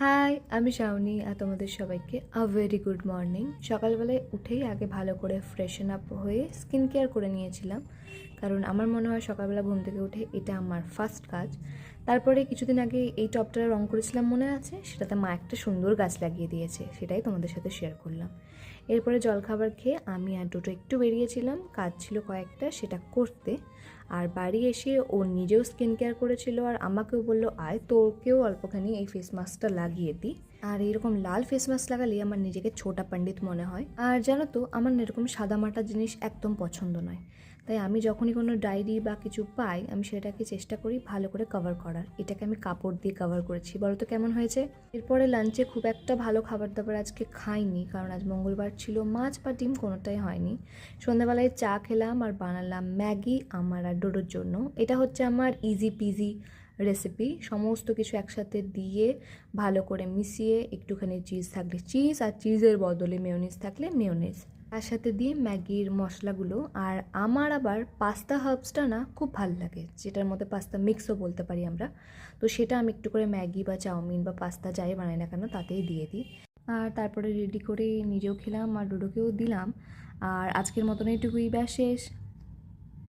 High, আমি শাওনি আর তোমাদের সবাইকে ভেরি গুড মর্নিং। সকালবেলায় উঠেই আগে ভালো করে ফ্রেশন আপ হয়ে স্কিন কেয়ার করে নিয়েছিলাম, কারণ আমার মনে হয় সকালবেলা ঘুম থেকে উঠে এটা আমার ফার্স্ট কাজ। তারপরে কিছুদিন আগে এই টপটা রং করেছিলাম, মনে আছে? সেটাতে মা একটা সুন্দর গাছ লাগিয়ে দিয়েছে, সেটাই তোমাদের সাথে শেয়ার করলাম। এরপরে জলখাবার খেয়ে আমি আর দুটো একটু বেরিয়েছিলাম, কাজ ছিল কয়েকটা সেটা করতে। আর বাড়ি এসে ও নিজেও স্কিন কেয়ার করেছিল আর আমাকেও বললো, আয় তোকেও অল্পখানি এই ফেস মাস্কটা লাগিয়ে দিই। আর এইরকম লাল ফেস মাস্ক লাগালে আমার নিজেকে ছোটা পণ্ডিত মনে হয়। আর জানো তো, আমার না এরকম সাদামাটা জিনিস একদম পছন্দ নয়। তাই আমি যখনই কোনো ডায়েরি বা কিছু পাই, আমি সেটাকে চেষ্টা করি ভালো করে কভার করার। এটাকে আমি কাপড় দিয়ে কভার করেছি, বলো তো কেমন হয়েছে? এরপরে লাঞ্চে খুব একটা ভালো খাবার দাবার আজকে খাইনি, কারণ আজ মঙ্গলবার ছিল, মাছ বা ডিম কোনোটাই হয়নি। সন্ধ্যাবেলায় চা খেলাম আর বানালাম ম্যাগি আমার আর ডোডোর জন্য। এটা হচ্ছে আমার ইজি পিজি রেসিপি। সমস্ত কিছু একসাথে দিয়ে ভালো করে মিশিয়ে, একটুখানি চিজ থাকলে চিজ, আর চিজের বদলে মেয়োনিজ থাকলে মেয়োনিজ, তার সাথে দিয়ে ম্যাগির মশলাগুলো। আর আমার আবার পাস্তা হার্বসটা না খুব ভালো লাগে, যেটার মধ্যে পাস্তা মিক্সও বলতে পারি আমরা। তো সেটা আমি একটু করে ম্যাগি বা চাউমিন বা পাস্তা যাই বানাই না কেন তাতেই দিয়ে দিই। আর তারপরে রেডি করে নিজেও খেলাম আর ডোডোকেও দিলাম। আর আজকের মতন এইটুকুই, ব্যাস শেষ।